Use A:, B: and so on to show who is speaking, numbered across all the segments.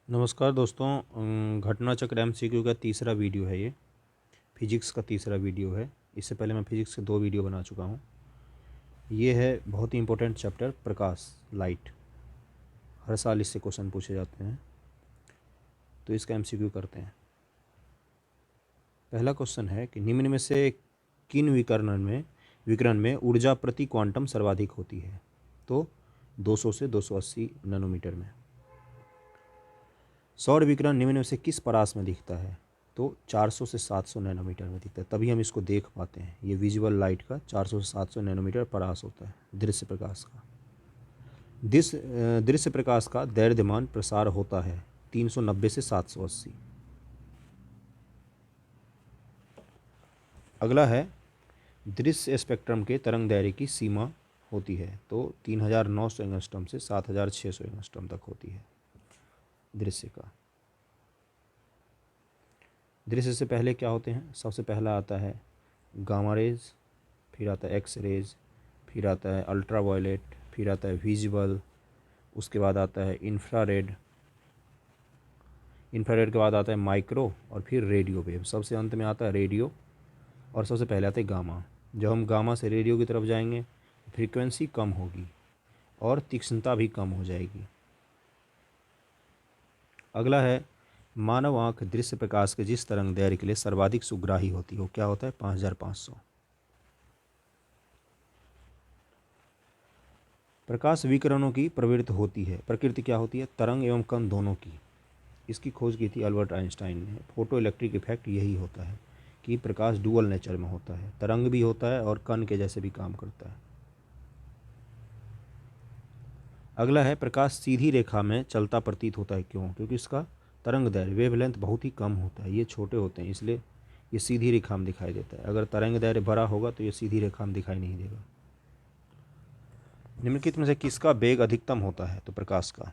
A: नमस्कार दोस्तों, घटना चक्र एमसीक्यू का तीसरा वीडियो है ये। फिजिक्स का तीसरा वीडियो है। इससे पहले मैं फिजिक्स के 2 वीडियो बना चुका हूँ। ये है बहुत ही इम्पोर्टेंट चैप्टर, प्रकाश, लाइट। हर साल इससे क्वेश्चन पूछे जाते हैं, तो इसका एमसीक्यू करते हैं। पहला क्वेश्चन है कि निम्न में से किन विकिरण में ऊर्जा प्रति क्वांटम सर्वाधिक होती है? तो 200 से 280 नैनोमीटर में। सौर विकिरण निम्न में से किस परास में दिखता है? तो 400 से 700 नैनोमीटर में दिखता है, तभी हम इसको देख पाते हैं। ये विजुअल लाइट का 400 से 700 नैनोमीटर परास होता है, दृश्य प्रकाश का। दृश्य प्रकाश का दैर्घ्यमान प्रसार होता है 390 से 780। अगला है, दृश्य स्पेक्ट्रम के तरंग दैर्घ्य की सीमा होती है, तो 3900 एंगस्ट्रॉम से 7600 एंगस्ट्रॉम तक होती है दृश्य का। दृश्य से पहले क्या होते हैं? सबसे पहला आता है गामा रेज, फिर आता है एक्स रेज, फिर आता है अल्ट्रा वायलेट, फिर आता है विजिबल, उसके बाद आता है इंफ्रारेड, इंफ्रारेड के बाद आता है माइक्रो, और फिर रेडियो वेव। सबसे अंत में आता है रेडियो, और सबसे पहले आता है गामा। जब हम गामा से रेडियो की तरफ जाएंगे, फ्रीक्वेंसी कम होगी और तीक्ष्णता भी कम हो जाएगी। अगला है, मानव आँख दृश्य प्रकाश के जिस तरंग दैर्घ्य के लिए सर्वाधिक सुग्राही होती है वो क्या होता है? 5500। प्रकाश विकिरणों की प्रकृति क्या होती है? तरंग एवं कण दोनों की। इसकी खोज की थी अल्बर्ट आइंस्टाइन ने। फोटो इलेक्ट्रिक इफेक्ट यही होता है कि प्रकाश डुअल नेचर में होता है, तरंग भी होता है और कण के जैसे भी काम करता है। अगला है, प्रकाश सीधी रेखा में चलता प्रतीत होता है, क्यों? क्योंकि इसका तरंग दैर्घ्य, वेवलेंथ बहुत ही कम होता है। ये छोटे होते हैं, इसलिए ये सीधी रेखा में दिखाई देता है। अगर तरंग दैर्घ्य बड़ा होगा तो ये सीधी रेखा में दिखाई नहीं देगा। निम्नलिखित में से किसका वेग अधिकतम होता है? तो प्रकाश का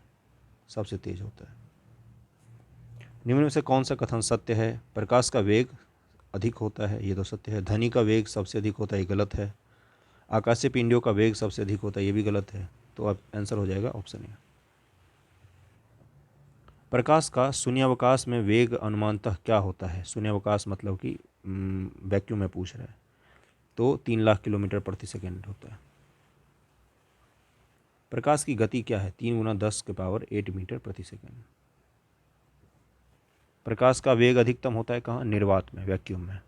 A: सबसे तेज होता है। निम्न में से कौन सा कथन सत्य है? प्रकाश का वेग अधिक होता है, ये तो सत्य है। ध्वनि का वेग सबसे अधिक होता है, ये गलत है। आकाशीय पिंडों का वेग सबसे अधिक होता है, ये भी गलत है। तो अब आंसर हो जाएगा ऑप्शन ए। प्रकाश का शून्यावकाश में वेग अनुमानतः क्या होता है? शून्यावकाश मतलब कि वैक्यूम में पूछ रहा है, तो 3 लाख किलोमीटर प्रति सेकेंड होता है। प्रकाश की गति क्या है? 3 × 10⁸ मीटर प्रति सेकेंड। प्रकाश का वेग अधिकतम होता है कहाँ? निर्वात में, वैक्यूम में।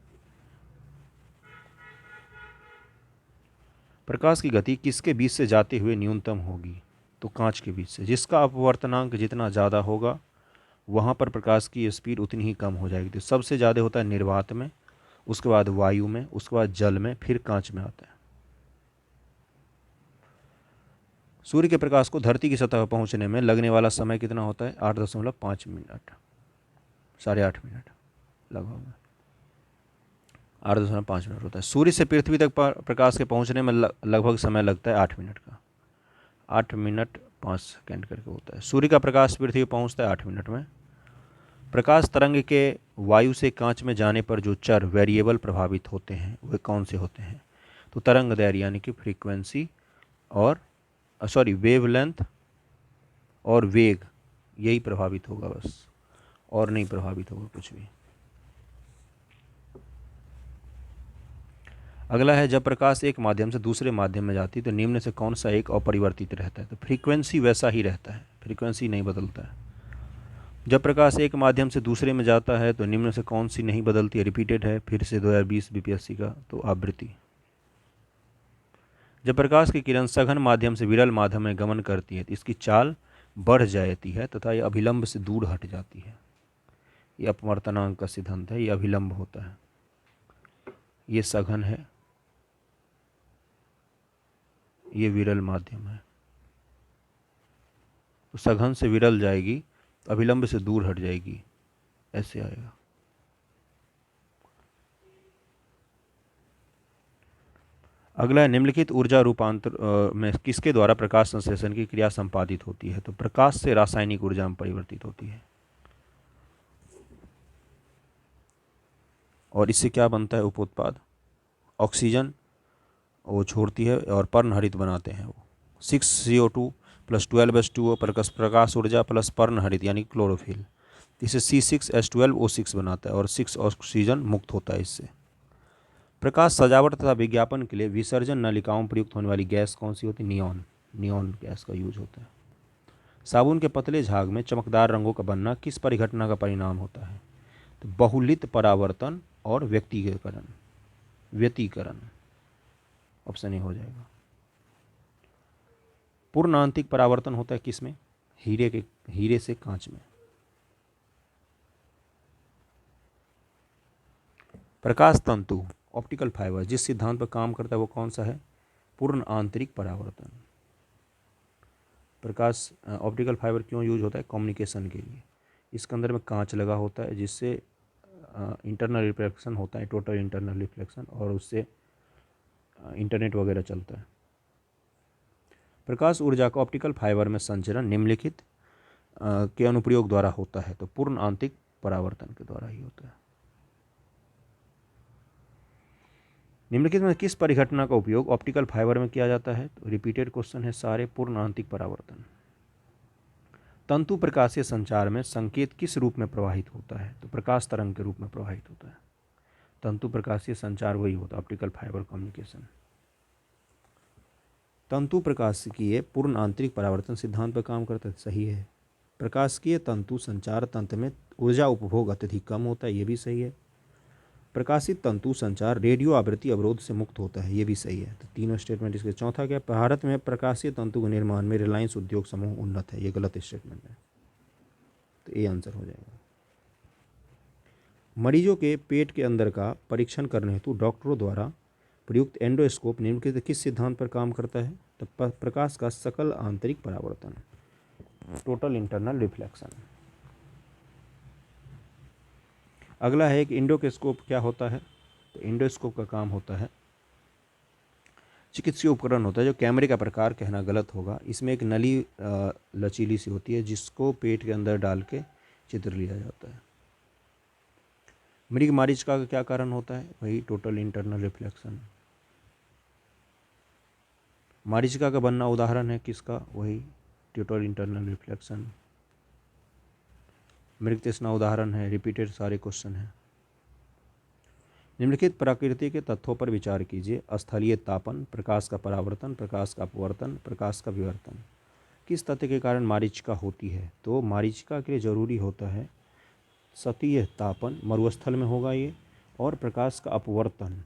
A: प्रकाश की गति किसके बीच से जाते हुए न्यूनतम होगी? तो कांच के बीच से। जिसका अपवर्तनांक जितना ज़्यादा होगा वहाँ पर प्रकाश की स्पीड उतनी ही कम हो जाएगी। तो सबसे ज़्यादा होता है निर्वात में, उसके बाद वायु में, उसके बाद जल में, फिर कांच में आता है। सूर्य के प्रकाश को धरती की सतह पर पहुँचने में लगने वाला समय कितना होता है? 8.5 मिनट, 8.5 मिनट लगभग, 8.5 मिनट होता है। सूर्य से पृथ्वी तक प्रकाश के पहुँचने में लगभग समय लगता है 8 मिनट का, 8 मिनट 5 सेकेंड करके होता है। सूर्य का प्रकाश पृथ्वी पर पहुँचता है 8 मिनट में। प्रकाश तरंग के वायु से कांच में जाने पर जो चर वेरिएबल प्रभावित होते हैं वे कौन से होते हैं? तो तरंग दैर्घ्य यानी कि फ्रीक्वेंसी और वेवलेंथ और वेग, यही प्रभावित होगा बस, और नहीं प्रभावित होगा कुछ भी। अगला है, जब प्रकाश एक माध्यम से दूसरे माध्यम में जाती है तो निम्न से कौन सा एक अपरिवर्तित रहता है? तो फ्रीक्वेंसी वैसा ही रहता है, फ्रीक्वेंसी नहीं बदलता है। जब प्रकाश एक माध्यम से दूसरे में जाता है तो निम्न से कौन सी नहीं बदलती है? रिपीटेड है फिर से 2020 बीपीएससी का, तो आवृत्ति। जब प्रकाश की किरण सघन माध्यम से विरल माध्यम में गमन करती है तो इसकी चाल बढ़ जाती है तथा यह अभिलंब से दूर हट जाती है। यह अपवर्तनांक का सिद्धांत है, यह अभिलंब होता है। ये सघन है, ये विरल माध्यम है। तो सघन से विरल जाएगी, अभिलंब से दूर हट जाएगी, ऐसे आएगा। अगला है, निम्नलिखित ऊर्जा रूपांतर में किसके द्वारा प्रकाश संश्लेषण की क्रिया संपादित होती है? तो प्रकाश से रासायनिक ऊर्जा में परिवर्तित होती है। और इससे क्या बनता है उपोत्पाद? ऑक्सीजन वो छोड़ती है और पर्णहरित बनाते हैं वो। 6CO2 प्लस 12H2O प्रकाश ऊर्जा प्लस पर्णहरित यानी क्लोरोफिल, इसे C6H12O6 बनाता है और 6 ऑक्सीजन मुक्त होता है इससे। प्रकाश सजावट तथा विज्ञापन के लिए विसर्जन नलिकाओं में प्रयुक्त होने वाली गैस कौन सी होती है? नियॉन गैस का यूज होता है। साबुन के पतले झाग में चमकदार रंगों का बनना किस परिघटना का परिणाम होता है? तो बहुलित परावर्तन और व्यतिकरण ऑप्शन ए हो जाएगा। पूर्ण आंतरिक परावर्तन होता है किसमें? हीरे से कांच में। प्रकाश तंतु ऑप्टिकल फाइबर जिस सिद्धांत पर काम करता है वो कौन सा है? पूर्ण आंतरिक परावर्तन। प्रकाश ऑप्टिकल फाइबर क्यों यूज होता है? कम्युनिकेशन के लिए। इसके अंदर में कांच लगा होता है जिससे इंटरनल रिफ्लेक्शन होता है, टोटल इंटरनल रिफ्लेक्शन, और उससे इंटरनेट वगैरह चलता है। प्रकाश ऊर्जा का ऑप्टिकल फाइबर में संचरण निम्नलिखित के अनुप्रयोग द्वारा होता है? तो पूर्ण आंतरिक परावर्तन के द्वारा ही होता है। निम्नलिखित में किस परिघटना का उपयोग ऑप्टिकल फाइबर में किया जाता है? तो रिपीटेड क्वेश्चन है सारे। पूर्ण आंतरिक परावर्तन। तंतु प्रकाशीय संचार में संकेत किस रूप में प्रवाहित होता है? तो प्रकाश तरंग के रूप में प्रवाहित होता है। तंतु प्रकाशीय संचार वही होता है, ऑप्टिकल फाइबर कम्युनिकेशन। तंतु प्रकाशिकीय पूर्ण आंतरिक परावर्तन सिद्धांत पर काम करता है, सही है। प्रकाशिकीय तंतु संचार तंत्र में ऊर्जा उपभोग अत्यधिक कम होता है, ये भी सही है। प्रकाशित तंतु संचार रेडियो आवृत्ति अवरोध से मुक्त होता है, ये भी सही है। तो तीनों स्टेटमेंट इसके। चौथा क्या? भारत में प्रकाशीय तंतु के निर्माण में रिलायंस उद्योग समूह उन्नत है, ये गलत स्टेटमेंट है, तो ये आंसर हो जाएगा। मरीजों के पेट के अंदर का परीक्षण करने हेतु डॉक्टरों द्वारा प्रयुक्त एंडोस्कोप निम्नलिखित किस सिद्धांत पर काम करता है? तो प्रकाश का सकल आंतरिक परावर्तन, टोटल इंटरनल रिफ्लेक्शन। अगला है कि एंडोस्कोप क्या होता है? तो एंडोस्कोप का काम होता है चिकित्सीय उपकरण होता है जो कैमरे का प्रकार कहना गलत होगा। इसमें एक नली लचीली सी होती है जिसको पेट के अंदर डाल के चित्र लिया जाता है। मृग मरीचिका का क्या कारण होता है? वही टोटल इंटरनल रिफ्लेक्शन। मरीचिका का बनना उदाहरण है किसका? वही टोटल इंटरनल रिफ्लेक्शन। मृग तृष्णा उदाहरण है। रिपीटेड सारे क्वेश्चन हैं। निम्नलिखित प्रकृति के तत्वों पर विचार कीजिए। स्थलीय तापन, प्रकाश का परावर्तन, प्रकाश का अपवर्तन, प्रकाश का विवर्तन। किस तत्व के कारण मरीचिका होती है? तो मरीचिका के लिए जरूरी होता है सतहीय तापन, मरुस्थल में होगा ये, और प्रकाश का अपवर्तन।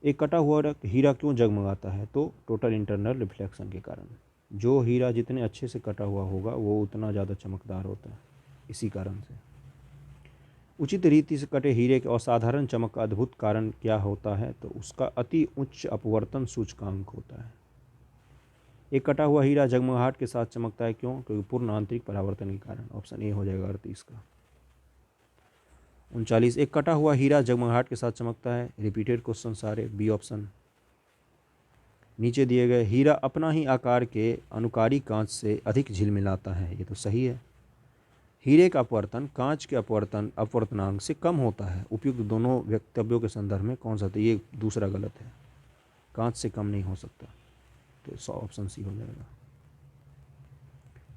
A: एक कटा हुआ हीरा क्यों जगमगाता है? तो टोटल इंटरनल रिफ्लेक्शन के कारण। जो हीरा जितने अच्छे से कटा हुआ होगा वो उतना ज़्यादा चमकदार होता है, इसी कारण से। उचित रीति से कटे हीरे के असाधारण चमक का अद्भुत कारण क्या होता है? तो उसका अति उच्च अपवर्तन सूचकांक होता है। एक कटा हुआ हीरा जगमगाहट के साथ चमकता है, क्यों? क्योंकि पूर्ण आंतरिक परावर्तन के कारण। ऑप्शन ए हो जाएगा 38 का। 39, एक कटा हुआ हीरा जगमगाहट के साथ चमकता है। रिपीटेड क्वेश्चन सारे, बी ऑप्शन। नीचे दिए गए हीरा अपना ही आकार के अनुकारी कांच से अधिक झिलमिलाता है, ये तो सही है। हीरे का अपवर्तन कांच के अपवर्तनांक से कम होता है। उपयुक्त दोनों वक्तव्यों के संदर्भ में कौन सा? तो ये दूसरा गलत है, कांच से कम नहीं हो सकता, तो ऑप्शन सी हो जाएगा।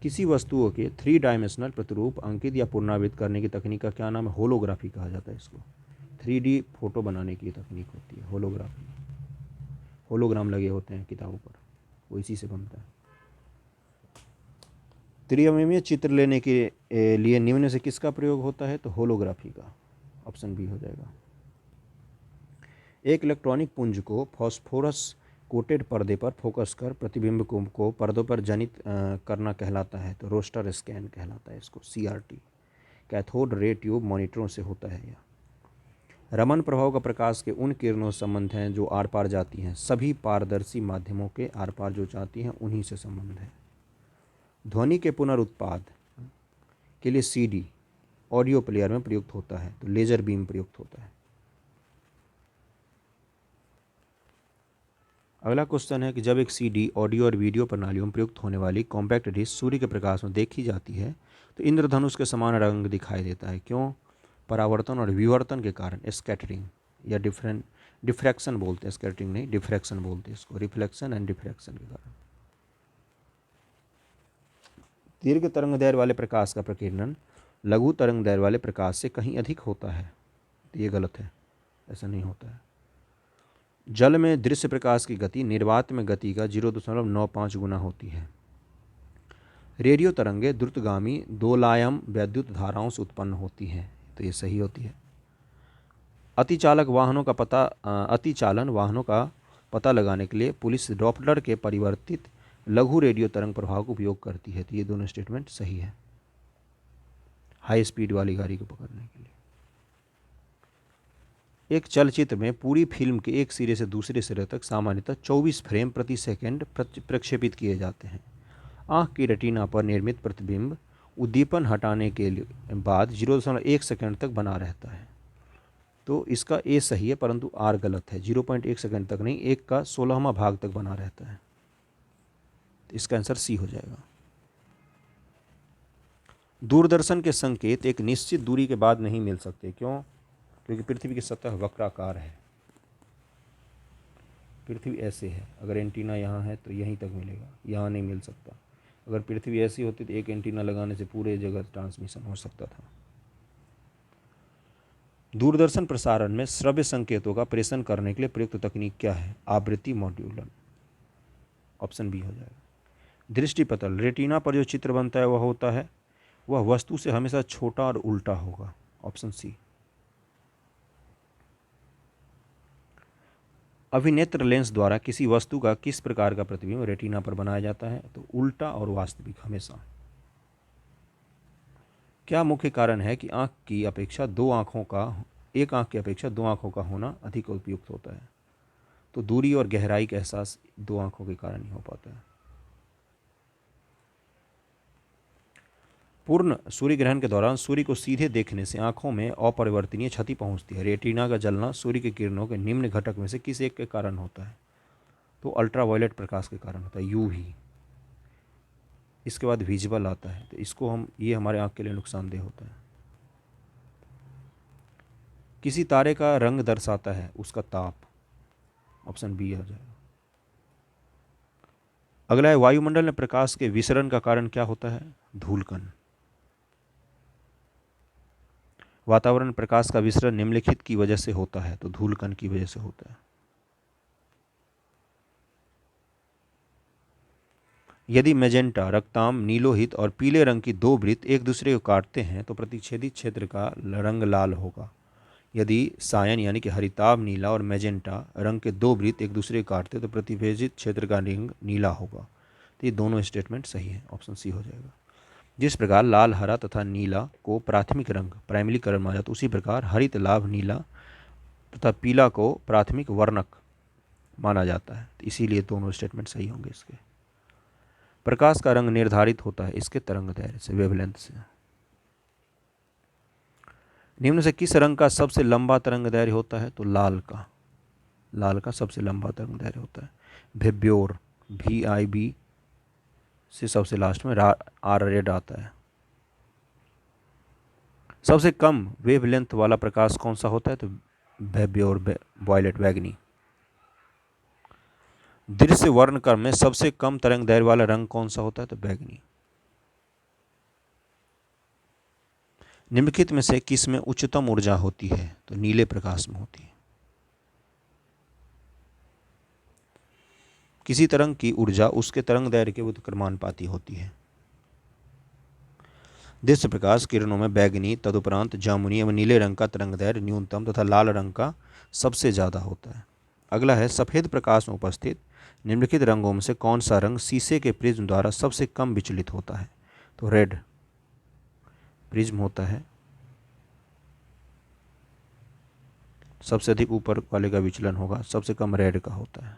A: किसी वस्तुओं के 3 डायमेंशनल प्रतिरूप अंकित या पुनरावृत्त करने की तकनीक का क्या नाम है? होलोग्राफी कहा जाता है इसको। 3D फोटो बनाने की तकनीक होती है होलोग्राफी। होलोग्राम लगे होते हैं किताबों पर, वो इसी से बनता है। त्रिआयामी चित्र लेने के लिए निम्न से किसका प्रयोग होता है? तो होलोग्राफी का। ऑप्शन बी हो जाएगा। एक इलेक्ट्रॉनिक पुंज को फॉस्फोरस कोटेड पर्दे पर फोकस कर प्रतिबिंब को पर्दों पर जनित करना कहलाता है, तो रोस्टर स्कैन कहलाता है इसको, CRT। कैथोड रे ट्यूब मॉनिटरों से होता है यह। रमन प्रभाव का प्रकाश के उन किरणों से संबंध हैं जो आर पार जाती हैं। सभी पारदर्शी माध्यमों के आर पार जो जाती हैं उन्हीं से संबंध है। ध्वनि के पुनरुत्पाद के लिए CD ऑडियो प्लेयर में प्रयुक्त होता है, तो लेजर बीम प्रयुक्त होता है। अगला क्वेश्चन है कि जब एक CD ऑडियो और वीडियो प्रणालियों में प्रयुक्त होने वाली कॉम्पैक्ट डिस्क सूर्य के प्रकाश में देखी जाती है तो इंद्रधनुष के समान रंग दिखाई देता है, क्यों? परावर्तन और विवर्तन के कारण, स्कैटरिंग या डिफ्रैक्शन बोलते हैं, स्कैटरिंग नहीं, डिफ्रैक्शन बोलते हैं इसको, रिफ्लेक्शन एंड डिफ्रैक्शन के कारण। दीर्घ तरंग दैर्घ्य वाले प्रकाश का प्रकीर्णन लघु तरंग दैर्घ्य वाले प्रकाश से कहीं अधिक होता है। तो ये गलत है, ऐसा नहीं होता है। जल में दृश्य प्रकाश की गति निर्वात में गति का 0.95 गुना होती है। रेडियो तरंगें द्रुतगामी दोलायम वैद्युत धाराओं से उत्पन्न होती हैं। तो ये सही होती है। अतिचालन वाहनों का पता लगाने के लिए पुलिस डॉपलर के परिवर्तित लघु रेडियो तरंग प्रभाव का उपयोग करती है। तो ये दोनों स्टेटमेंट सही है, हाई स्पीड वाली गाड़ी को पकड़ने के लिए। एक चलचित्र में पूरी फिल्म के एक सिरे से दूसरे सिरे तक सामान्यतः 24 फ्रेम प्रति सेकंड प्रक्षेपित किए जाते हैं। आँख की रेटिना पर निर्मित प्रतिबिंब उद्दीपन हटाने के बाद 0.1 सेकंड तक बना रहता है। तो इसका ए सही है, परंतु आर गलत है। 0.1 सेकंड तक नहीं, 1 का 16वां भाग तक बना रहता है। तो इसका आंसर सी हो जाएगा। दूरदर्शन के संकेत एक निश्चित दूरी के बाद नहीं मिल सकते। क्यों? क्योंकि पृथ्वी की सतह वक्राकार है। पृथ्वी ऐसे है, अगर एंटीना यहाँ है तो यहीं तक मिलेगा, यहाँ नहीं मिल सकता। अगर पृथ्वी ऐसी होती तो एक एंटीना लगाने से पूरे जगह ट्रांसमिशन हो सकता था। दूरदर्शन प्रसारण में श्रव्य संकेतों का प्रेषण करने के लिए प्रयुक्त तकनीक क्या है? आवृत्ति मॉड्यूलन। ऑप्शन बी हो जाएगा। दृष्टिपटल, रेटिना पर जो चित्र बनता है वह होता है, वह वस्तु से हमेशा छोटा और उल्टा होगा। Option C. अभिनेत्र लेंस द्वारा किसी वस्तु का किस प्रकार का प्रतिबिंब रेटिना पर बनाया जाता है? तो उल्टा और वास्तविक हमेशा। क्या मुख्य कारण है कि एक आंख की अपेक्षा दो आंखों का होना अधिक उपयुक्त होता है? तो दूरी और गहराई का एहसास दो आंखों के कारण ही हो पाता है। पूर्ण सूर्य ग्रहण के दौरान सूर्य को सीधे देखने से आंखों में अपरिवर्तनीय क्षति पहुंचती है। रेटिना का जलना सूर्य की किरणों के निम्न घटक में से किस एक के कारण होता है? तो अल्ट्रावायलेट प्रकाश के कारण होता है, यूवी। इसके बाद विजिबल आता है, तो ये हमारे आंख के लिए नुकसानदेह होता है। किसी तारे का रंग दर्शाता है उसका ताप। ऑप्शन बी हो जाएगा। अगला है, वायुमंडल में प्रकाश के विसरण का कारण क्या होता है? धूलकण। वातावरण में प्रकाश का विसरण निम्नलिखित की वजह से होता है, तो धूलकण की वजह से होता है। यदि मैजेंटा, रक्ताम, नीलोहित और पीले रंग की दो वृत्त एक दूसरे को काटते हैं तो प्रतिच्छेदी क्षेत्र का रंग लाल होगा। यदि सायन यानी कि हरिताभ नीला और मैजेंटा रंग के दो वृत्त एक दूसरे को काटते तो प्रतिच्छेदित क्षेत्र का रंग नीला होगा। तो ये दोनों स्टेटमेंट सही है, ऑप्शन सी हो जाएगा। जिस प्रकार लाल, हरा तथा नीला को प्राथमिक रंग प्राइमरी कलर माना जाता, उसी प्रकार हरित, लाभ, नीला तथा पीला को प्राथमिक वर्णक माना जाता है। तो इसीलिए दोनों स्टेटमेंट सही होंगे इसके। प्रकाश का रंग निर्धारित होता है इसके तरंग दैर्घ्य से, वेवलेंथ से। निम्न से किस रंग का सबसे लंबा तरंग दैर्घ्य होता है? तो लाल का सबसे लंबा तरंग दैर्घ्य होता है। भेब्योर, VIB से सबसे लास्ट में आर रेड आता है। सबसे कम वेवलेंथ वाला प्रकाश कौन सा होता है? तो भेब्योर वायलेट, बैगनी। दृश्य वर्णक्रम में सबसे कम तरंग दैर्घ्य वाला रंग कौन सा होता है? तो बैगनी। निम्नलिखित में से किस में उच्चतम ऊर्जा होती है? तो नीले प्रकाश में होती है। किसी तरंग की ऊर्जा उसके तरंग दैर्घ्य के उत्क्रमानुपाती होती है। दृश्य प्रकाश किरणों में बैगनी, तदुपरांत जामुनी एवं नीले रंग का तरंग दैर्घ्य न्यूनतम तथा लाल रंग का सबसे ज़्यादा होता है। अगला है, सफ़ेद प्रकाश में उपस्थित निम्नलिखित रंगों में से कौन सा रंग शीशे के प्रिज्म द्वारा सबसे कम विचलित होता है? तो रेड प्रिज्म होता है, सबसे अधिक ऊपर वाले का विचलन होगा, सबसे कम रेड का होता है।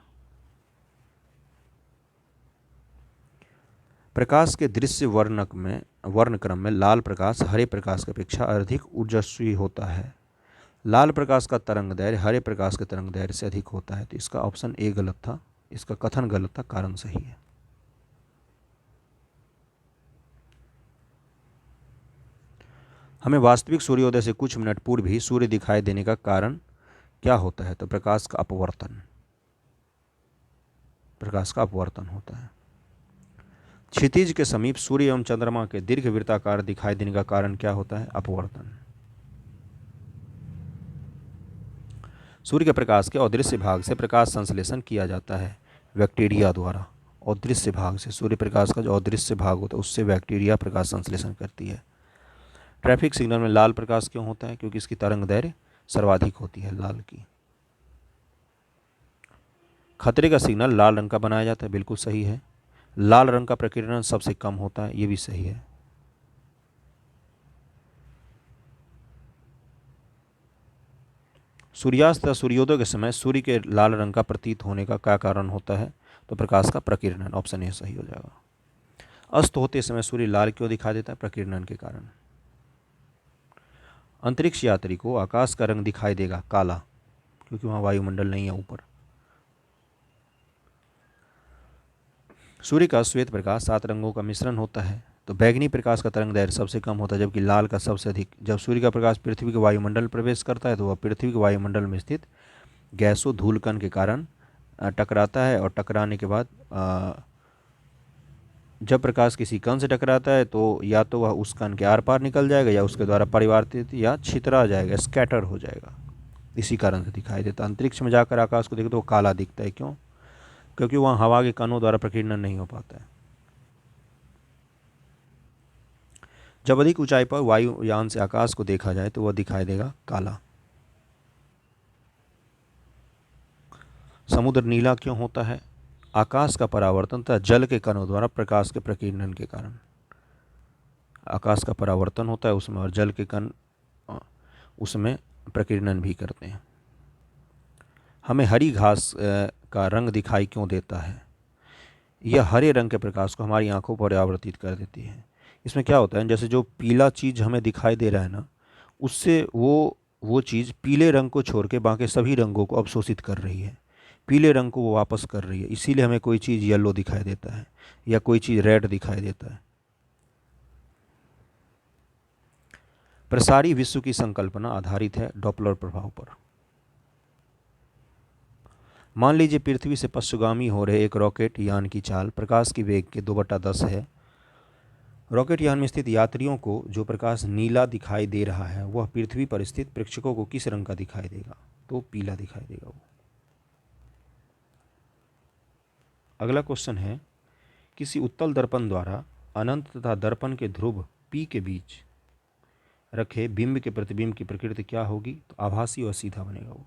A: प्रकाश के दृश्य वर्णक्रम में लाल प्रकाश हरे प्रकाश की अपेक्षा अधिक ऊर्जस्वी होता है। लाल प्रकाश का तरंग दैर्घ्य हरे प्रकाश के तरंग दैर्घ्य से अधिक होता है। तो इसका ऑप्शन ए गलत था, इसका कथन गलत था, कारण सही है। हमें वास्तविक सूर्योदय से कुछ मिनट पूर्व ही सूर्य दिखाई देने का कारण क्या होता है? तो प्रकाश का अपवर्तन, प्रकाश का अपवर्तन होता है। क्षितिज के समीप सूर्य एवं चंद्रमा के दीर्घ वृत्ताकार दिखाई देने का कारण क्या होता है? अपवर्तन। सूर्य के प्रकाश के अदृश्य भाग से प्रकाश संश्लेषण किया जाता है बैक्टीरिया द्वारा। अदृश्य भाग से, सूर्य प्रकाश का जो अदृश्य भाग होता है उससे बैक्टीरिया प्रकाश संश्लेषण करती है। ट्रैफिक सिग्नल में लाल प्रकाश क्यों होता है? क्योंकि इसकी तरंग दैर्घ्य सर्वाधिक होती है लाल की। खतरे का सिग्नल लाल रंग का बनाया जाता है, बिल्कुल सही है। लाल रंग का प्रकीर्णन सबसे कम होता है, ये भी सही है। सूर्यास्त या सूर्योदय के समय सूर्य के लाल रंग का प्रतीत होने का क्या कारण होता है? तो प्रकाश का प्रकीर्णन, ऑप्शन ए सही हो जाएगा। अस्त होते समय सूर्य लाल क्यों दिखाई देता है? प्रकीर्णन के कारण। अंतरिक्ष यात्री को आकाश का रंग दिखाई देगा काला, क्योंकि वहां वायुमंडल नहीं है ऊपर। सूर्य का श्वेत प्रकाश 7 रंगों का मिश्रण होता है, तो बैंगनी प्रकाश का तरंग दैर्घ्य सबसे कम होता है, जबकि लाल का सबसे अधिक। जब सूर्य का प्रकाश पृथ्वी के वायुमंडल प्रवेश करता है तो वह पृथ्वी के वायुमंडल में स्थित गैसों धूलकण के कारण टकराता है, और टकराने के बाद जब प्रकाश किसी कण से टकराता है तो या तो वह उस कण के आर पार निकल जाएगा या उसके द्वारा परिवर्तित या छितरा जाएगा, स्कैटर हो जाएगा। इसी कारण से दिखाई देता। अंतरिक्ष में जाकर आकाश को देखो तो वो काला दिखता है, क्यों? क्योंकि वहाँ हवा के कणों द्वारा प्रकीर्णन नहीं हो पाता है। जब अधिक ऊंचाई पर वायुयान से आकाश को देखा जाए तो वह दिखाई देगा काला। समुद्र नीला क्यों होता है? आकाश का परावर्तन तथा जल के कणों द्वारा प्रकाश के प्रकीर्णन के कारण। आकाश का परावर्तन होता है उसमें, और जल के कण उसमें प्रकीर्णन भी करते हैं। हमें हरी घास का रंग दिखाई क्यों देता है? यह हरे रंग के प्रकाश को हमारी आंखों पर आवर्तित कर देती है। इसमें क्या होता है, जैसे जो पीला चीज़ हमें दिखाई दे रहा है ना, उससे वो चीज़ पीले रंग को छोड़ के बाकी सभी रंगों को अवशोषित कर रही है, पीले रंग को वो वापस कर रही है। इसीलिए हमें कोई चीज़ येलो दिखाई देता है या कोई चीज़ रेड दिखाई देता है। प्रसारी विश्व की संकल्पना आधारित है डॉपलर प्रभाव पर। मान लीजिए पृथ्वी से पश्चिमगामी हो रहे एक रॉकेट यान की चाल प्रकाश की वेग के 2/10 है। रॉकेट यान में स्थित यात्रियों को जो प्रकाश नीला दिखाई दे रहा है वह पृथ्वी पर स्थित प्रेक्षकों को किस रंग का दिखाई देगा? तो पीला दिखाई देगा वो। अगला क्वेश्चन है, किसी उत्तल दर्पण द्वारा अनंत तथा दर्पण के ध्रुव P के बीच रखे बिंब के प्रतिबिंब की प्रकृति क्या होगी? तो आभासी और सीधा बनेगा वो।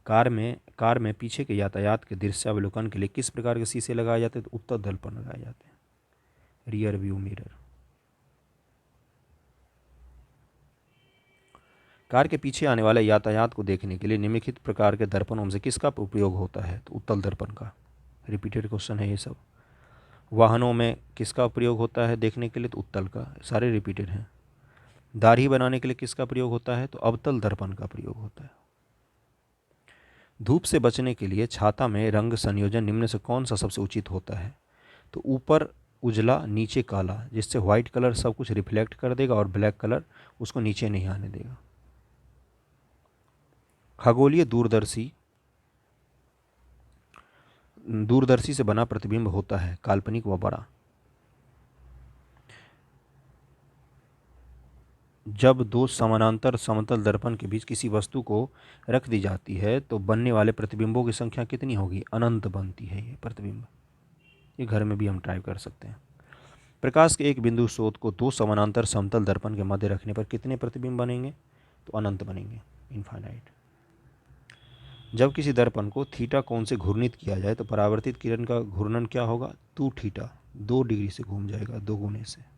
A: कार में पीछे के यातायात के दृश्यावलोकन के लिए किस प्रकार के शीशे लगाए जाते हैं? तो उत्तल दर्पण लगाए जाते हैं, रियर व्यू मिरर। कार के पीछे आने वाले यातायात को देखने के लिए निम्नलिखित प्रकार के दर्पणों में से किसका उपयोग होता है? तो उत्तल दर्पण का। रिपीटेड क्वेश्चन है ये सब। वाहनों में किसका प्रयोग होता है देखने के लिए? तो उत्तल का, सारे रिपीटेड हैं। दाढ़ी बनाने के लिए किसका प्रयोग होता है? तो अवतल दर्पण का प्रयोग होता है। धूप से बचने के लिए छाता में रंग संयोजन निम्न से कौन सा सबसे उचित होता है? तो ऊपर उजला नीचे काला, जिससे व्हाइट कलर सब कुछ रिफ्लेक्ट कर देगा और ब्लैक कलर उसको नीचे नहीं आने देगा। खगोलीय दूरदर्शी से बना प्रतिबिंब होता है काल्पनिक व बड़ा। जब दो समानांतर समतल दर्पण के बीच किसी वस्तु को रख दी जाती है तो बनने वाले प्रतिबिंबों की संख्या कितनी होगी? अनंत बनती है ये प्रतिबिंब। ये घर में भी हम ट्राई कर सकते हैं। प्रकाश के एक बिंदु स्रोत को दो समानांतर समतल दर्पण के मध्य रखने पर कितने प्रतिबिंब बनेंगे? तो अनंत बनेंगे, इनफाइनाइट। जब किसी दर्पण को थीटा कोण से घूर्णित किया जाए तो परावर्तित किरण का घूर्णन क्या होगा? 2 थीटा, 2 डिग्री से घूम जाएगा, 2 गुने से।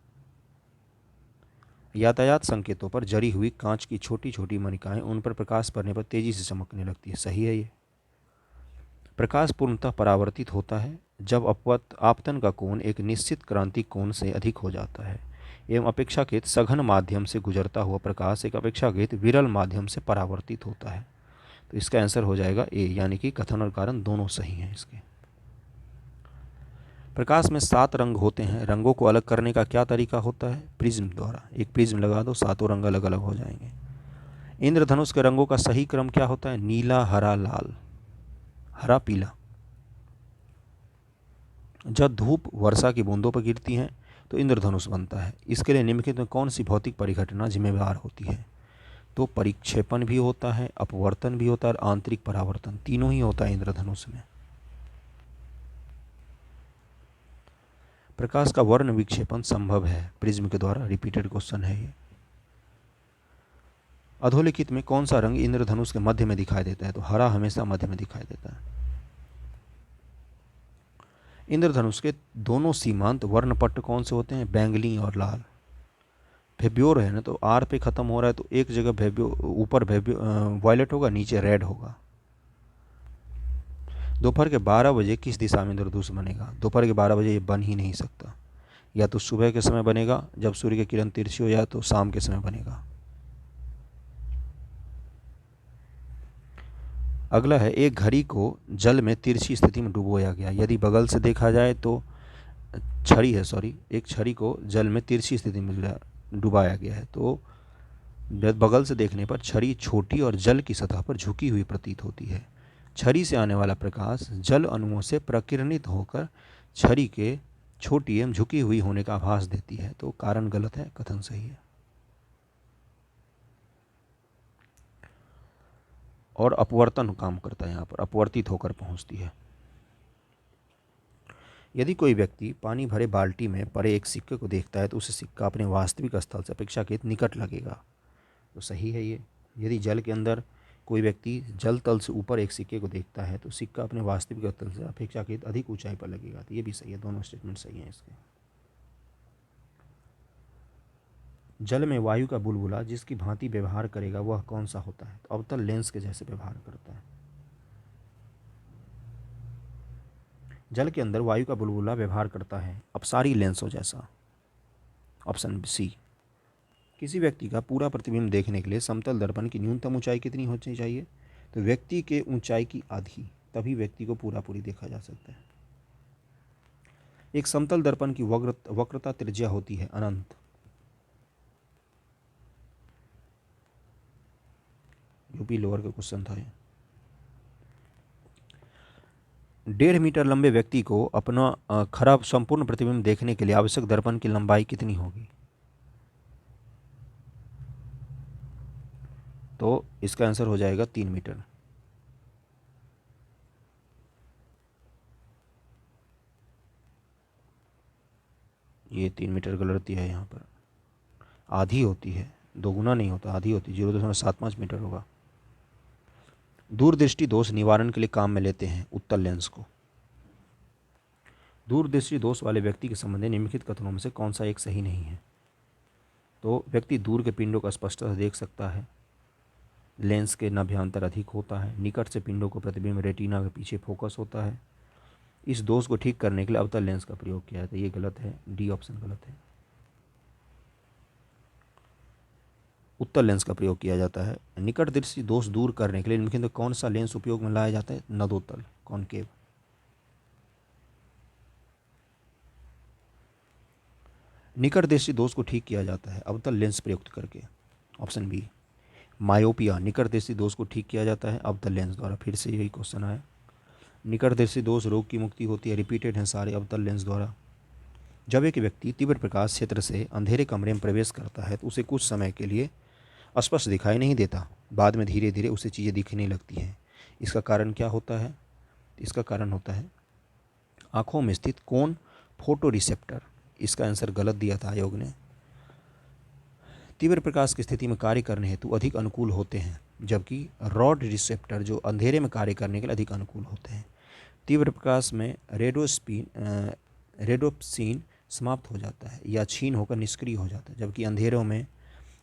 A: यातायात संकेतों पर जड़ी हुई कांच की छोटी छोटी मणिकाएं उन पर प्रकाश पड़ने पर तेजी से चमकने लगती है, सही है ये। प्रकाश पूर्णतः परावर्तित होता है जब आपतन का कोण एक निश्चित क्रांतिक कोण से अधिक हो जाता है एवं अपेक्षाकृत सघन माध्यम से गुजरता हुआ प्रकाश एक अपेक्षाकृत विरल माध्यम से परावर्तित होता है। तो इसका आंसर हो जाएगा ए, यानी कि कथन और कारण दोनों सही हैं इसके। प्रकाश में 7 रंग होते हैं, रंगों को अलग करने का क्या तरीका होता है? प्रिज्म द्वारा। एक प्रिज्म लगा दो, 7 रंग अलग अलग हो जाएंगे। इंद्रधनुष के रंगों का सही क्रम क्या होता है? नीला, हरा, लाल, हरा, पीला। जब धूप वर्षा की बूंदों पर गिरती है तो इंद्रधनुष बनता है। इसके लिए निम्नलिखित में कौन सी भौतिक परिघटना जिम्मेदार होती है? तो परिक्षेपण भी होता है, अपवर्तन भी होता है और आंतरिक परावर्तन, तीनों ही होता है इंद्रधनुष में। प्रकाश का वर्ण विक्षेपण संभव है प्रिज्म के द्वारा। रिपीटेड क्वेश्चन है ये। अधोलिखित में कौन सा रंग इंद्रधनुष के मध्य में दिखाई देता है? तो हरा हमेशा मध्य में दिखाई देता है। इंद्रधनुष के दोनों सीमांत वर्णपट्ट कौन से होते हैं? बैंगनी और लाल। भेब्योर है ना, तो आर पे खत्म हो रहा है, तो एक जगह भेब्यो, ऊपर भेब्यो वायलेट होगा, नीचे रेड होगा। दोपहर के 12 बजे किस दिशा में इंद्रधनुष बनेगा? दोपहर के 12 बजे ये बन ही नहीं सकता। या तो सुबह के समय बनेगा जब सूर्य की किरण तिरछी हो, या तो शाम के समय बनेगा। अगला है, एक घड़ी को जल में तिरछी स्थिति में डुबोया गया। यदि बगल से देखा जाए तो एक छड़ी को जल में तिरछी स्थिति में डुबाया गया है, तो बगल से देखने पर छड़ी छोटी और जल की सतह पर झुकी हुई प्रतीत होती है। छड़ी से आने वाला प्रकाश जल अणुओं से प्रकीर्णित होकर छड़ी के छोटी एवं झुकी हुई होने का आभास देती है। तो कारण गलत है, कथन सही है। और अपवर्तन काम करता है, यहाँ पर अपवर्तित होकर पहुँचती है। यदि कोई व्यक्ति पानी भरे बाल्टी में पड़े एक सिक्के को देखता है तो उसे सिक्का अपने वास्तविक स्थल से अपेक्षाकृत निकट लगेगा। तो सही है ये। यदि जल के अंदर कोई व्यक्ति जल तल से ऊपर एक सिक्के को देखता है तो सिक्का अपने वास्तविक तल से अपेक्षाकृत अधिक ऊंचाई पर लगेगा। तो ये भी सही है, दोनों स्टेटमेंट सही हैं इसके। जल में वायु का बुलबुला जिसकी भांति व्यवहार करेगा वह कौन सा होता है? तो अवतल लेंस के जैसे व्यवहार करता है। जल के अंदर वायु का बुलबुला व्यवहार करता है अपसारी लेंसों जैसा। Option C. किसी व्यक्ति का पूरा प्रतिबिंब देखने के लिए समतल दर्पण की न्यूनतम ऊंचाई कितनी होनी चाहिए? तो व्यक्ति के ऊंचाई की आधी, तभी व्यक्ति को पूरी देखा जा सकता है। एक समतल दर्पण की वक्रता त्रिज्या होती है अनंत। यूपी लोअर का क्वेश्चन था ये। 1.5 मीटर लंबे व्यक्ति को अपना खराब संपूर्ण प्रतिबिंब देखने के लिए आवश्यक दर्पण की लंबाई कितनी होगी? तो इसका आंसर हो जाएगा 3 मीटर। ये 3 मीटर गलती है, यहाँ पर आधी होती है, दोगुना नहीं होता, आधी होती है, 0.75 मीटर होगा। दूरदृष्टि दोष निवारण के लिए काम में लेते हैं उत्तल लेंस को। दूरदृष्टि दोष वाले व्यक्ति के संबंध में निम्नलिखित कथनों में से कौन सा एक सही नहीं है? तो व्यक्ति दूर के पिंडों को स्पष्टता से देख सकता है, लेंस के नाभ्यांतर अधिक होता है, निकट से पिंडों को प्रतिबिंब रेटिना के पीछे फोकस होता है। इस दोष को ठीक करने के लिए अवतल लेंस का प्रयोग किया जाता है। ये गलत है, डी ऑप्शन गलत है। उत्तल लेंस का प्रयोग किया जाता है। निकट दृष्टि दोष दूर करने के लिए निम्नलिखित में कौन सा लेंस उपयोग में लाया जाता है? नदोत्तल, कॉनकेव। निकट दृष्टि दोष को ठीक किया जाता है अवतल लेंस प्रयुक्त करके। Option B. मायोपिया, निकट दृष्टि दोष को ठीक किया जाता है अवतल लेंस द्वारा। फिर से यही क्वेश्चन आया। निकट दृष्टि दोष रोग की मुक्ति होती है, रिपीटेड हैं सारे, अवतल लेंस द्वारा। जब एक व्यक्ति तीव्र प्रकाश क्षेत्र से अंधेरे कमरे में प्रवेश करता है तो उसे कुछ समय के लिए स्पष्ट दिखाई नहीं देता, बाद में धीरे धीरे उसे चीज़ें दिखने लगती हैं। इसका कारण क्या होता है? इसका कारण होता है आँखों में स्थित कोन फोटो रिसेप्टर। इसका आंसर गलत दिया था आयोग ने। तीव्र प्रकाश की स्थिति में कार्य करने हेतु अधिक अनुकूल होते हैं, जबकि रॉड रिसेप्टर जो अंधेरे में कार्य करने के लिए अधिक अनुकूल होते हैं। तीव्र प्रकाश में रेडोप्सिन समाप्त हो जाता है या क्षीण होकर निष्क्रिय हो जाता है, जबकि अंधेरों में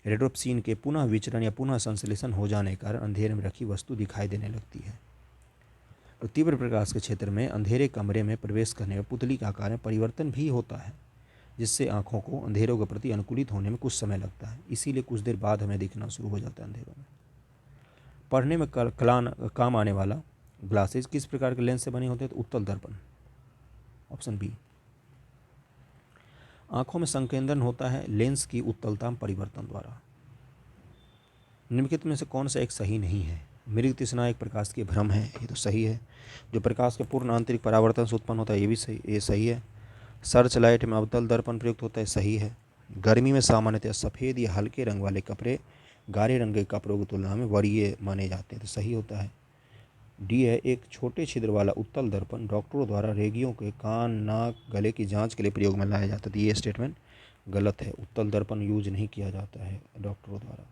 A: रेडोप्सिन के पुनः विचरण या पुनः संश्लेषण हो जाने के कारण अंधेरे में रखी वस्तु दिखाई देने लगती है। तो तीव्र प्रकाश के क्षेत्र में अंधेरे कमरे में प्रवेश करने पर पुतली के आकार में परिवर्तन भी होता है, जिससे आँखों को अंधेरों के प्रति अनुकूलित होने में कुछ समय लगता है। इसीलिए कुछ देर बाद हमें दिखना शुरू हो जाता है अंधेरों में। पढ़ने में काम आने वाला ग्लासेस किस प्रकार के लेंस से बने होते हैं? तो उत्तल दर्पण। Option B. आँखों में संकेंद्रण होता है लेंस की उत्तलता में परिवर्तन द्वारा। निम्नलिखित में से कौन सा एक सही नहीं है? मृग तृष्णा एक प्रकाश के भ्रम है, ये तो सही है। जो प्रकाश के पूर्ण आंतरिक परावर्तन से उत्पन्न होता है, ये भी सही, ये सही है। सर्च लाइट में अवतल दर्पण प्रयुक्त होता है, सही है। गर्मी में सामान्यतः सफ़ेद या हल्के रंग वाले कपड़े गाढ़े रंग के कपड़ों की तुलना में वरीय माने जाते हैं, तो सही होता है। डी है, एक छोटे छिद्र वाला उत्तल दर्पण डॉक्टरों द्वारा रोगियों के कान, नाक, गले की जांच के लिए प्रयोग में लाया जाता है, तो ये स्टेटमेंट गलत है। उत्तल दर्पण यूज नहीं किया जाता है डॉक्टरों द्वारा।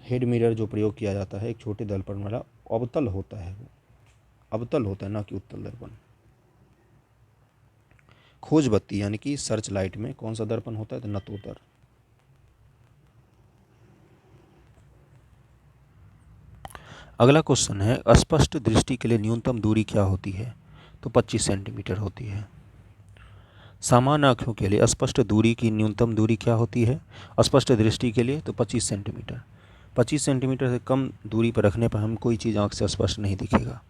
A: हेड मिरर जो प्रयोग किया जाता है एक छोटे दर्पण वाला अवतल होता है, वो अवतल होता है, ना कि उत्तल दर्पण। खोज बत्ती यानी कि सर्च लाइट में कौन सा दर्पण होता है? तो नतोदर। अगला क्वेश्चन है, अस्पष्ट दृष्टि के लिए न्यूनतम दूरी क्या होती है? तो 25 सेंटीमीटर होती है। सामान्य आँखों के लिए अस्पष्ट दूरी की न्यूनतम दूरी क्या होती है अस्पष्ट दृष्टि के लिए? तो 25 सेंटीमीटर। 25 सेंटीमीटर से कम दूरी पर रखने पर हम कोई चीज़ आँख से स्पष्ट नहीं दिखेगा।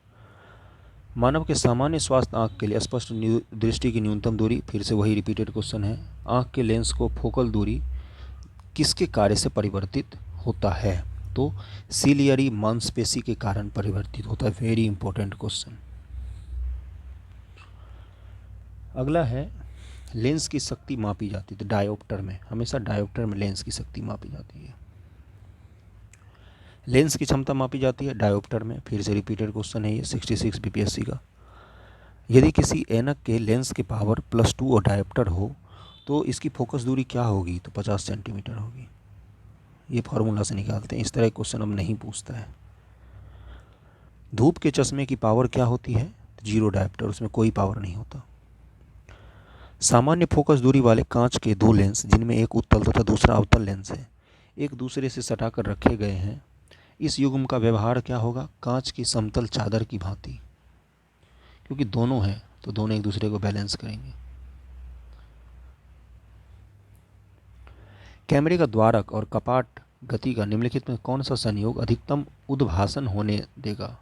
A: मानव के सामान्य स्वास्थ्य आँख के लिए स्पष्ट दृष्टि की न्यूनतम दूरी, फिर से वही रिपीटेड क्वेश्चन है, आँख के लेंस को फोकल दूरी किसके कार्य से परिवर्तित होता है? तो सीलियरी मांसपेशी के कारण परिवर्तित होता है। Very important question. अगला है, लेंस की शक्ति मापी जाती है, तो डायोप्टर में, हमेशा डायोप्टर में लेंस की शक्ति मापी जाती है। लेंस की क्षमता मापी जाती है डायोप्टर में, फिर से रिपीटेड क्वेश्चन है ये 66 बीपीएससी का। यदि किसी ऐनक के लेंस के पावर +2 और डायोप्टर हो तो इसकी फोकस दूरी क्या होगी? तो 50 सेंटीमीटर होगी। ये फार्मूला से निकालते हैं, इस तरह क्वेश्चन अब नहीं पूछता है। धूप के चश्मे की पावर क्या होती है? 0 डायोप्टर, उसमें कोई पावर नहीं होता। सामान्य फोकस दूरी वाले कांच के दो लेंस जिनमें एक उत्तल तथा दूसरा अवतल लेंस है एक दूसरे से सटाकर रखे गए हैं, इस युग्म का व्यवहार क्या होगा? कांच की समतल चादर की भांति, क्योंकि दोनों हैं तो दोनों एक दूसरे को बैलेंस करेंगे। कैमरे का द्वारक और कपाट गति का निम्नलिखित में कौन सा संयोग अधिकतम उद्भासन होने देगा?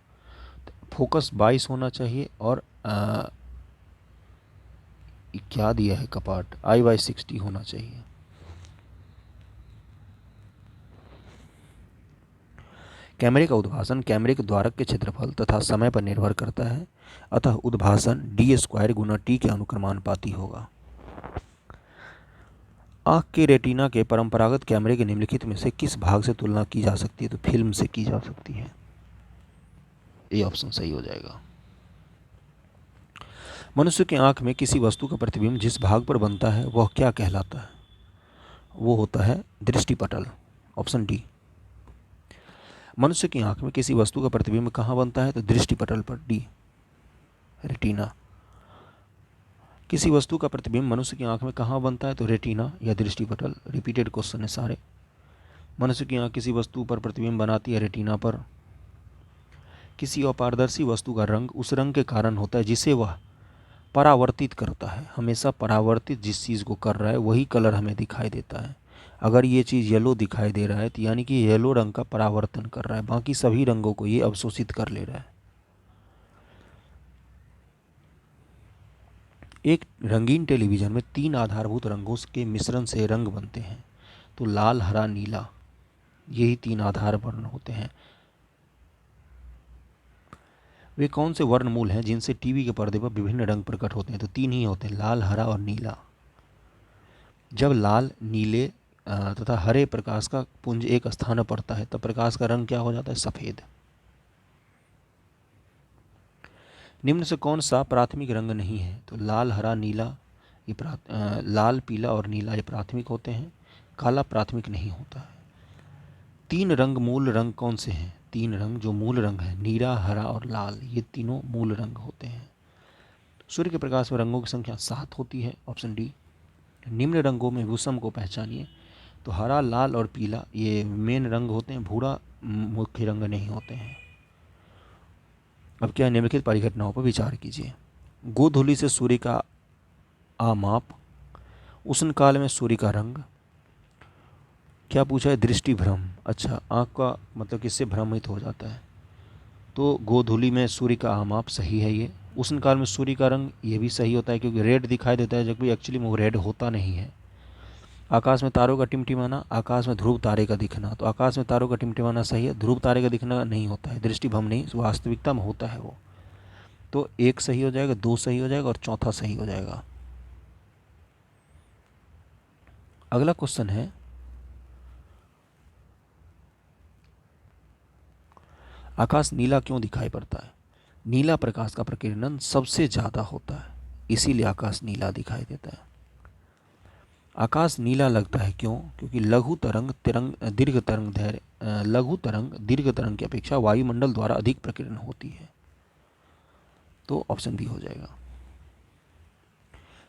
A: फोकस 22 होना चाहिए और क्या दिया है कपाट, I/60 होना चाहिए। कैमरे का उद्भासन कैमरे के द्वारक के क्षेत्रफल तथा समय पर निर्भर करता है, अतः उद्भासन d² गुना t के अनुक्रमानुपाती होगा। आँख के रेटिना के परंपरागत कैमरे के निम्नलिखित में से किस भाग से तुलना की जा सकती है? तो फिल्म से की जा सकती है, ये ऑप्शन सही हो जाएगा। मनुष्य की आँख में किसी वस्तु का प्रतिबिंब जिस भाग पर बनता है वह क्या कहलाता है? वो होता है दृष्टिपटल, ऑप्शन डी। मनुष्य की आंख में किसी वस्तु का प्रतिबिंब कहाँ बनता है? तो दृष्टिपटल पर, डी, रेटिना। किसी वस्तु का प्रतिबिंब मनुष्य की आंख में कहाँ बनता है? तो रेटिना या दृष्टिपटल। रिपीटेड क्वेश्चन है सारे। मनुष्य की आंख किसी वस्तु पर प्रतिबिंब बनाती है रेटिना पर। किसी अपारदर्शी वस्तु का रंग उस रंग के कारण होता है जिसे वह परावर्तित करता है। हमेशा परावर्तित जिस चीज़ को कर रहा है वही कलर हमें दिखाई देता है। अगर ये चीज़ येलो दिखाई दे रहा है तो यानी कि येलो रंग का परावर्तन कर रहा है, बाकी सभी रंगों को ये अवशोषित कर ले रहा है। एक रंगीन टेलीविज़न में 3 आधारभूत रंगों के मिश्रण से रंग बनते हैं, तो लाल, हरा, नीला, यही 3 आधार वर्ण होते हैं। वे कौन से वर्णमूल हैं जिनसे टीवी के पर्दे पर विभिन्न रंग प्रकट होते हैं? तो 3 ही होते हैं, लाल, हरा और नीला। जब लाल, नीले तथा हरे प्रकाश का पुंज एक स्थान पर पड़ता है तब प्रकाश का रंग क्या हो जाता है? सफ़ेद। निम्न से कौन सा प्राथमिक रंग नहीं है? तो लाल, हरा, नीला, ये लाल, पीला और नीला ये प्राथमिक होते हैं, काला प्राथमिक नहीं होता है। 3 रंग मूल रंग कौन से हैं? 3 रंग जो मूल रंग हैं, नीला, हरा और लाल, ये तीनों मूल रंग होते हैं। सूर्य के प्रकाश में रंगों की संख्या 7 होती है, ऑप्शन डी। निम्न रंगों में विषम को पहचानिए। तो हरा, लाल और पीला ये मेन रंग होते हैं, भूरा मुख्य रंग नहीं होते हैं। अब क्या निम्नलिखित परिघटनाओं पर विचार कीजिए। गोधूलि से सूर्य का आमाप, उष्ण काल में सूर्य का रंग, क्या पूछा है? दृष्टि भ्रम। अच्छा, आँख का मतलब किससे भ्रमित हो जाता है? तो गोधूलि में सूर्य का आमाप सही है ये। उष्ण काल में सूर्य का रंग, ये भी सही होता है क्योंकि रेड दिखाई देता है जबकि एक्चुअली में वो रेड होता नहीं है। आकाश में तारों का टिमटिमाना, आकाश में ध्रुव तारे का दिखना। तो आकाश में तारों का टिमटिमाना सही है, ध्रुव तारे का दिखना नहीं होता है, दृष्टिभ्रम नहीं, वास्तविकता में होता है वो। तो 1 सही हो जाएगा, 2 सही हो जाएगा और चौथा सही हो जाएगा। अगला क्वेश्चन है, आकाश नीला क्यों दिखाई पड़ता है? नीला प्रकाश का प्रकीर्णन सबसे ज़्यादा होता है, इसीलिए आकाश नीला दिखाई देता है। आकाश नीला लगता है क्यों? क्योंकि लघु तरंग दीर्घ तरंग लघु तरंग दीर्घ तरंग की अपेक्षा वायुमंडल द्वारा अधिक प्रकीर्णन होती है। तो ऑप्शन बी हो जाएगा।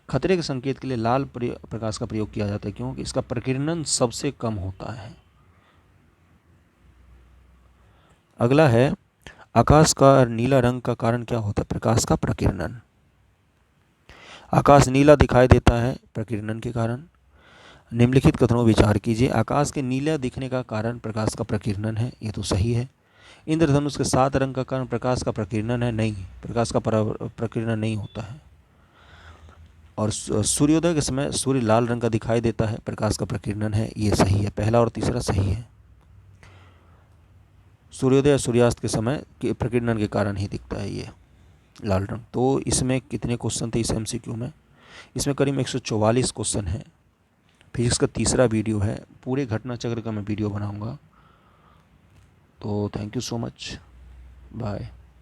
A: खतरे के संकेत के लिए लाल प्रकाश का प्रयोग किया जाता है, क्योंकि इसका प्रकीर्णन सबसे कम होता है। अगला है, आकाश का नीला रंग का कारण क्या होता है? प्रकाश का प्रकीर्णन। आकाश नीला दिखाई देता है प्रकीर्णन के कारण। निम्नलिखित कथनों पर विचार कीजिए। आकाश के नीला दिखने का कारण प्रकाश का प्रकीर्णन है, ये तो सही है। इंद्रधनुष के 7 रंग का कारण प्रकाश का प्रकीर्णन है, नहीं, प्रकाश का प्रकीर्णन नहीं होता है। और सूर्योदय के समय सूर्य लाल रंग का दिखाई देता है, प्रकाश का प्रकीर्णन है, ये सही है। पहला और तीसरा सही है। सूर्योदय और सूर्यास्त के समय के प्रकीर्णन के कारण ही दिखता है ये लाल रंग। तो इसमें कितने क्वेश्चन थे इस MCQ में? इसमें करीब 144 क्वेश्चन है। फिजिक्स का तीसरा वीडियो है, पूरे घटना चक्र का मैं वीडियो बनाऊंगा। तो thank you so much, bye.